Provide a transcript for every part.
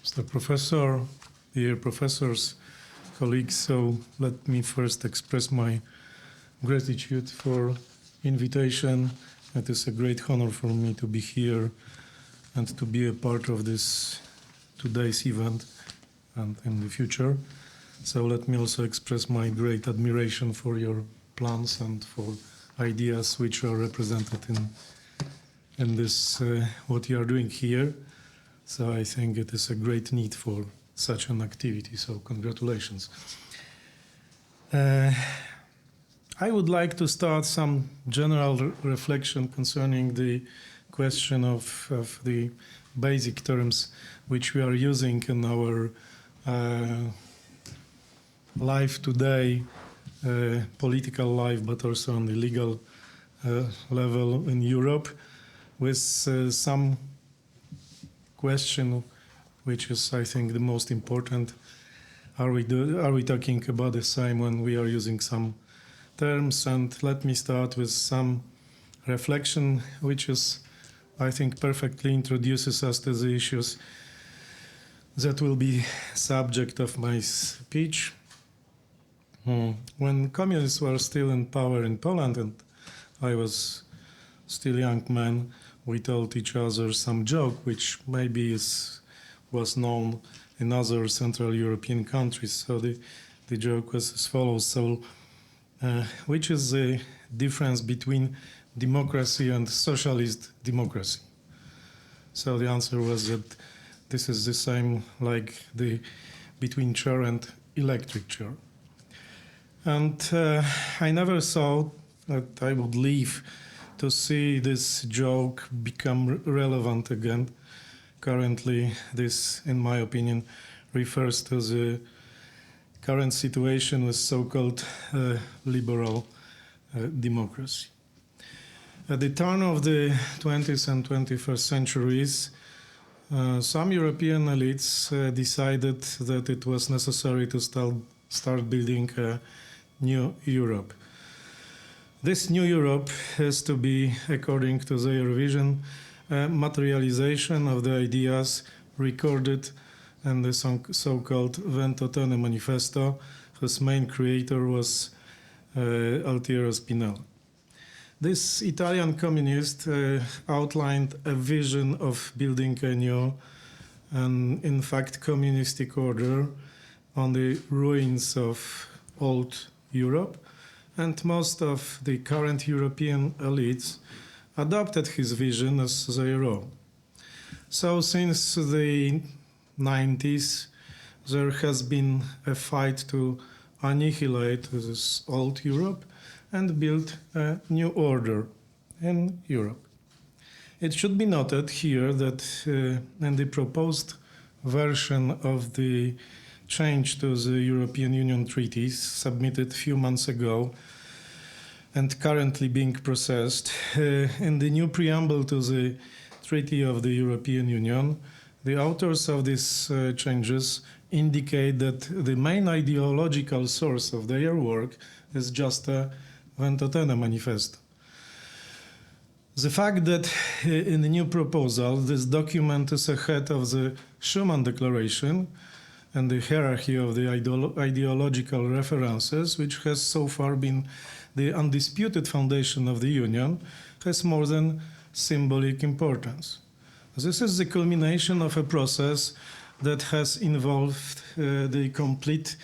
Mr. Professor, dear professors, colleagues, so let me first express my gratitude for invitation. It is a great honor for me to be here and to be a part of this today's event and in the future. So let me also express my great admiration for your plans and for ideas which are represented in this what you are doing here. So I think it is a great need for such an activity. So congratulations. I would like to start some general reflection concerning the question of the basic terms which we are using in our life today, political life, but also on the legal level in Europe, with some question which is, I think, the most important. Are we talking about the same when we are using some terms? And let me start with some reflection which is, I think, perfectly introduces us to the issues that will be subject of my speech. When communists were still in power in Poland and I was still a young man, we told each other some joke which maybe was known in other Central European countries. So the joke was as follows. So which is the difference between democracy and socialist democracy? So the answer was that this is the same like between chair and electric chair. And I never thought that I would live to see this joke become relevant again. Currently, this, in my opinion, refers to the current situation with so-called liberal democracy. At the turn of the 20th and 21st centuries, some European elites decided that it was necessary to start building a new Europe. This new Europe has to be, according to their vision, a materialization of the ideas recorded in the so-called Ventotene Manifesto, whose main creator was Altiero Spinella. This Italian communist outlined a vision of building a new and, in fact, communistic order on the ruins of old Europe, and most of the current European elites adopted his vision as their own. So since the 90s, there has been a fight to annihilate this old Europe and build a new order in Europe. It should be noted here that in the proposed version of the change to the European Union treaties submitted a few months ago and currently being processed, in the new preamble to the Treaty of the European Union, the authors of these changes indicate that the main ideological source of their work is just a Ventotene Manifesto. The fact that in the new proposal this document is ahead of the Schuman Declaration and the hierarchy of the ideological references, which has so far been the undisputed foundation of the Union, has more than symbolic importance. This is the culmination of a process that has involved the complete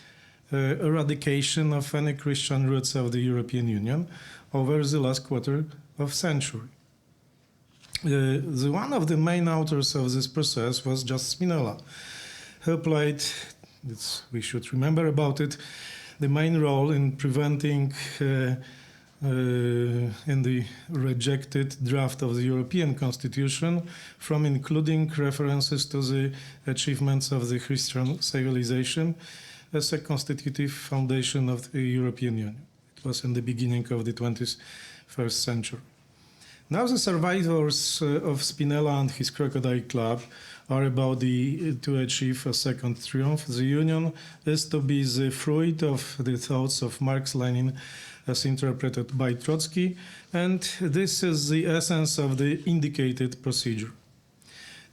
eradication of any Christian roots of the European Union over the last quarter of century. One of the main authors of this process was just Spinella, who played, we should remember about it, the main role in preventing in the rejected draft of the European Constitution from including references to the achievements of the Christian civilization as a constitutive foundation of the European Union. It was in the beginning of the 21st century. Now the survivors of Spinella and his Crocodile Club are about to achieve a second triumph. The Union is to be the fruit of the thoughts of Marx, Lenin, as interpreted by Trotsky, and this is the essence of the indicated procedure.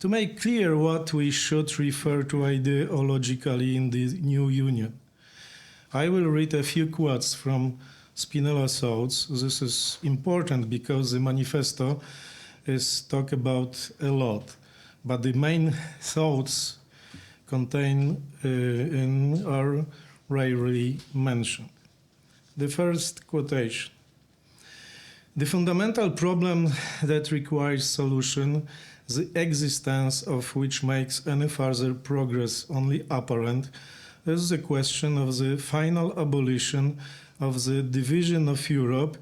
To make clear what we should refer to ideologically in the new union, I will read a few quotes from Spinola's thoughts. This is important because the manifesto is talked about a lot, but the main thoughts contained in are rarely mentioned. The first quotation. The fundamental problem that requires solution, the existence of which makes any further progress only apparent, is the question of the final abolition of the division of Europe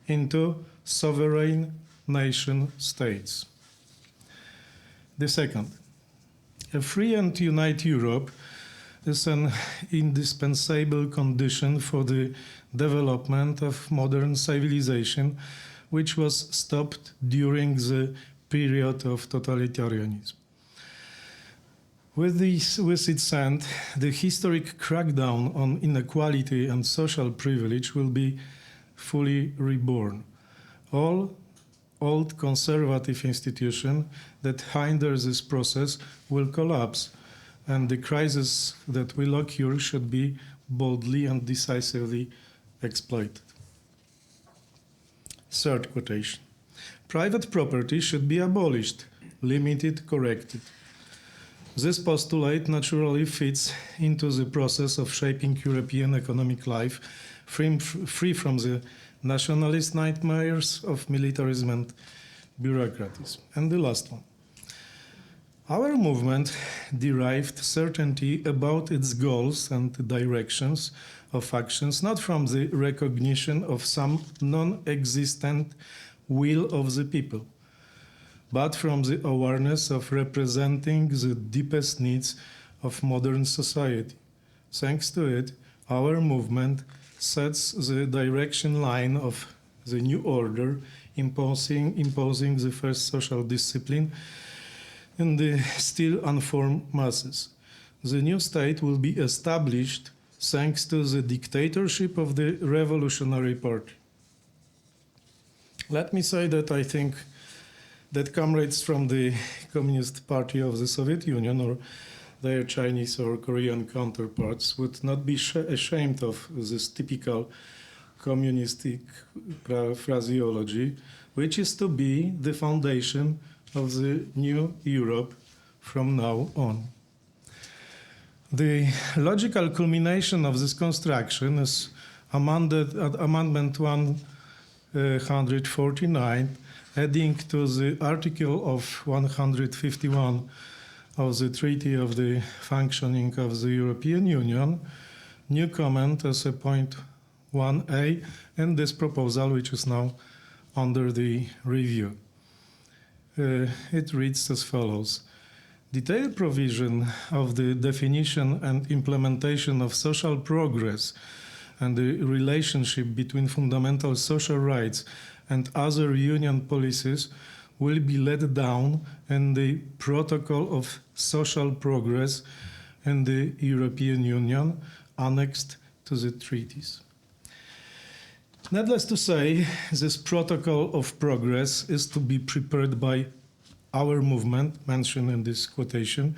into sovereign nation states. The second, a free and united Europe is an indispensable condition for the development of modern civilization, which was stopped during the period of totalitarianism. With its end, the historic crackdown on inequality and social privilege will be fully reborn. All old conservative institutions that hinder this process will collapse, and the crisis that will occur should be boldly and decisively exploited. Third quotation. Private property should be abolished, limited, corrected. This postulate naturally fits into the process of shaping European economic life, free from the nationalist nightmares of militarism and bureaucratism. And the last one. Our movement derived certainty about its goals and directions of actions, not from the recognition of some non-existent will of the people, but from the awareness of representing the deepest needs of modern society. Thanks to it, our movement sets the direction line of the new order, imposing the first social discipline in the still unformed masses. The new state will be established thanks to the dictatorship of the Revolutionary Party. Let me say that I think that comrades from the Communist Party of the Soviet Union or their Chinese or Korean counterparts would not be ashamed of this typical communistic phraseology, which is to be the foundation of the new Europe from now on. The logical culmination of this construction is Amendment 149, adding to the Article of 151 of the Treaty of the Functioning of the European Union, new comment as a point 1a in this proposal, which is now under the review. It reads as follows. Detailed provision of the definition and implementation of social progress and the relationship between fundamental social rights and other union policies will be laid down in the Protocol of Social Progress in the European Union annexed to the treaties. Needless to say, this Protocol of Progress is to be prepared by our movement, mentioned in this quotation,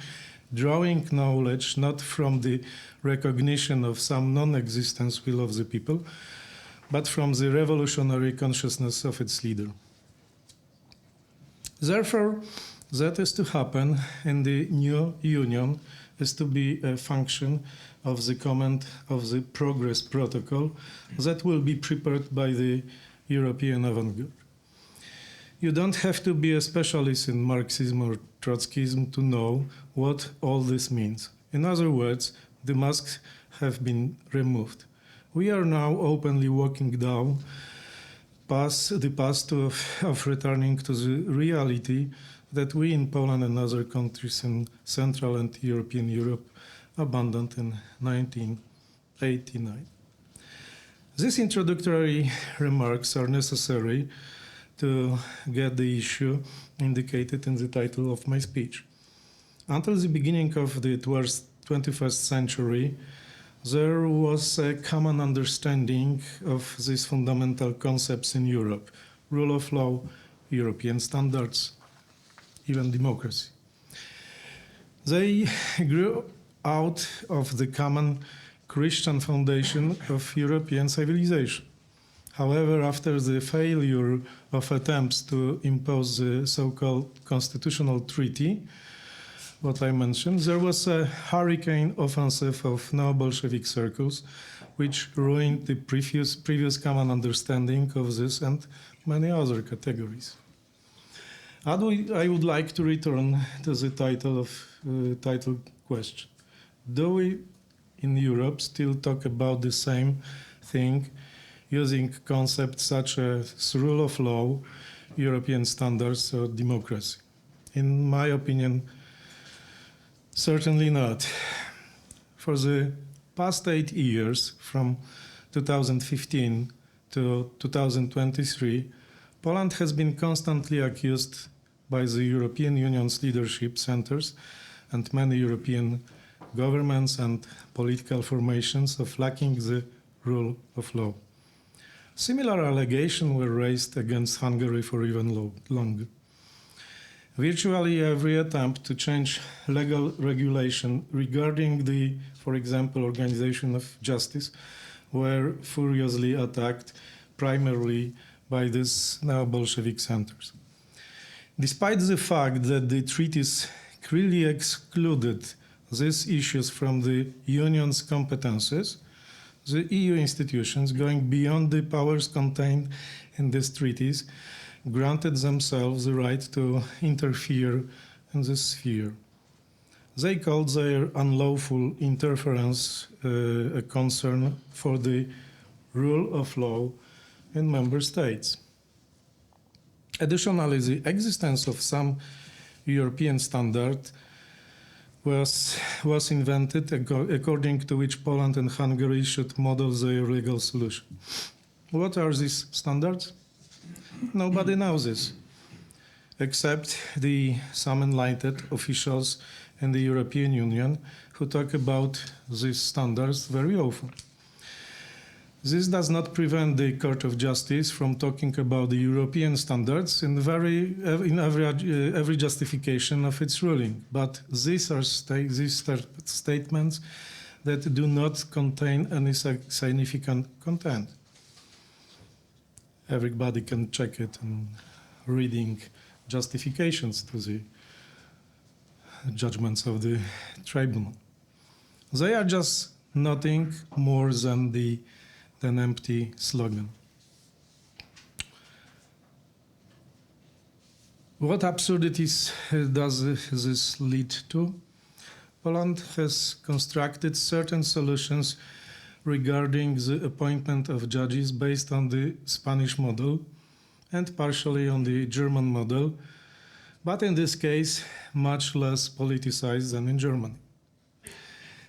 drawing knowledge not from the recognition of some non-existence will of the people, but from the revolutionary consciousness of its leader. Therefore, that is to happen in the new union is to be a function of the comment of the Progress Protocol that will be prepared by the European avant-garde. You don't have to be a specialist in Marxism or Trotskyism to know what all this means. In other words, the masks have been removed. We are now openly walking down the path of returning to the reality that we in Poland and other countries in Central and European Europe abandoned in 1989. These introductory remarks are necessary to get the issue indicated in the title of my speech. Until the beginning of the 21st century, there was a common understanding of these fundamental concepts in Europe: rule of law, European standards, even democracy. They grew out of the common Christian foundation of European civilization. However, after the failure of attempts to impose the so-called constitutional treaty, what I mentioned, there was a hurricane offensive of neo-Bolshevik circles, which ruined the previous common understanding of this and many other categories. I would like to return to the title question. Do we in Europe still talk about the same thing using concepts such as rule of law, European standards, or democracy? In my opinion, certainly not. For the past 8 years, from 2015 to 2023, Poland has been constantly accused by the European Union's leadership centers and many European governments and political formations of lacking the rule of law. Similar allegations were raised against Hungary for even longer. Virtually every attempt to change legal regulation regarding the, for example, organization of justice were furiously attacked primarily by these neo-Bolshevik centers. Despite the fact that the treaties clearly excluded these issues from the Union's competences, the EU institutions, going beyond the powers contained in these treaties, granted themselves the right to interfere in this sphere. They called their unlawful interference a concern for the rule of law in member states. Additionally, the existence of some European standard was invented according to which Poland and Hungary should model their legal solution. What are these standards? Nobody knows this, except some enlightened officials in the European Union who talk about these standards very often. This does not prevent the Court of Justice from talking about the European standards in every justification of its ruling, but these are statements that do not contain any significant content. Everybody can check it in reading justifications to the judgments of the tribunal. They are just nothing more than an empty slogan. What absurdities does this lead to? Poland has constructed certain solutions regarding the appointment of judges based on the Spanish model and partially on the German model, but in this case, much less politicized than in Germany.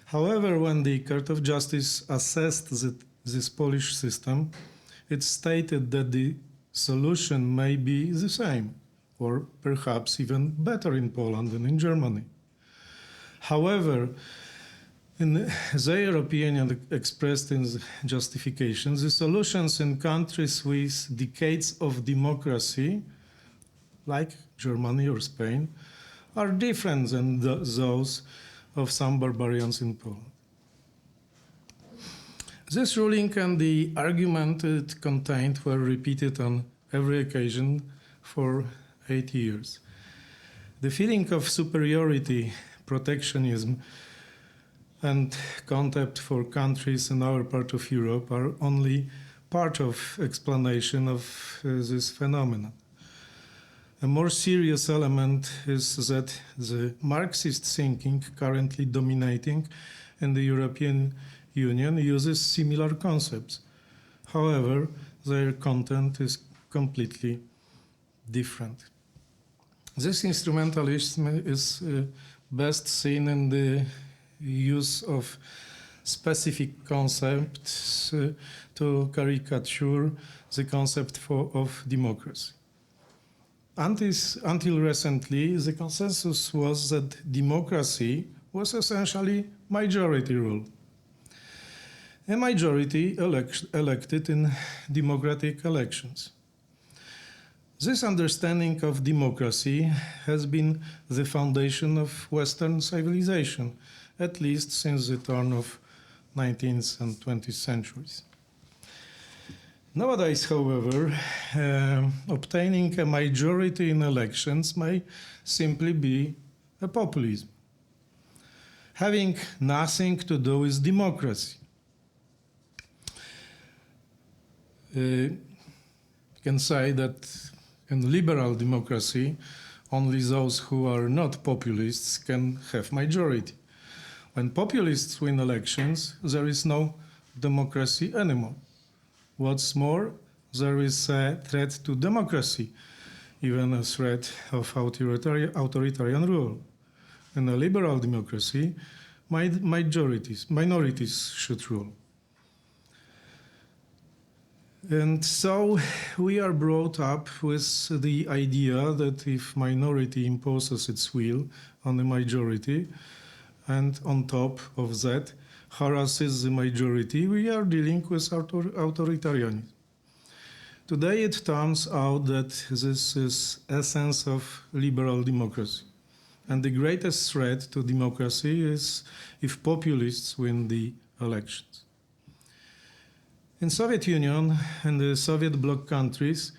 However, when the Court of Justice assessed this Polish system, it stated that the solution may be the same, or perhaps even better in Poland than in Germany. However, in their opinion expressed in the justification, the solutions in countries with decades of democracy, like Germany or Spain, are different than those of some barbarians in Poland. This ruling and the argument it contained were repeated on every occasion for 8 years. The feeling of superiority, protectionism, and contempt for countries in our part of Europe are only part of explanation of this phenomenon. A more serious element is that the Marxist thinking currently dominating in the European Union uses similar concepts. However, their content is completely different. This instrumentalism is best seen in the use of specific concepts to caricature the concept of democracy. Until recently, the consensus was that democracy was essentially majority rule. A majority elected in democratic elections. This understanding of democracy has been the foundation of Western civilization, at least since the turn of 19th and 20th centuries. Nowadays, however, obtaining a majority in elections may simply be a populism, having nothing to do with democracy. You can say that in liberal democracy, only those who are not populists can have majority. When populists win elections, there is no democracy anymore. What's more, there is a threat to democracy, even a threat of authoritarian rule. In a liberal democracy, minorities should rule. And so we are brought up with the idea that if minority imposes its will on the majority, and on top of that harasses the majority, we are dealing with authoritarianism. Today it turns out that this is essence of liberal democracy. And the greatest threat to democracy is if populists win the elections. In Soviet Union and the Soviet bloc countries,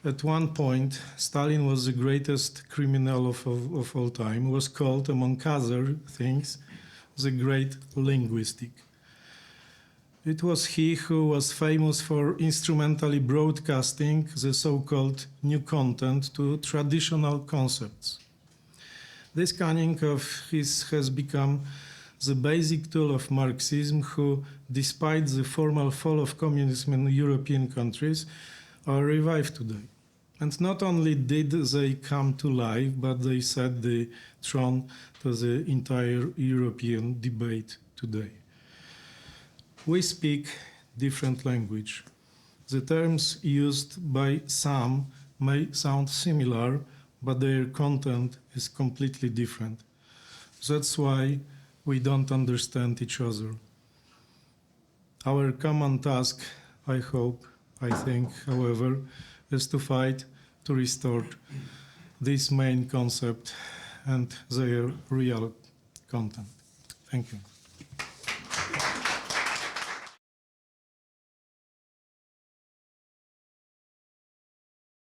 at one point, Stalin was the greatest criminal of all time, was called, among other things, the great linguistic. It was he who was famous for instrumentally broadcasting the so-called new content to traditional concepts. This cunning of his has become the basic tool of Marxism, who, despite the formal fall of communism in European countries, are revived today. And not only did they come to life, but they set the throne to the entire European debate today. We speak different language. The terms used by some may sound similar, but their content is completely different. That's why we don't understand each other. Our common task, I think, however, is to fight to restore this main concept and their real content. Thank you.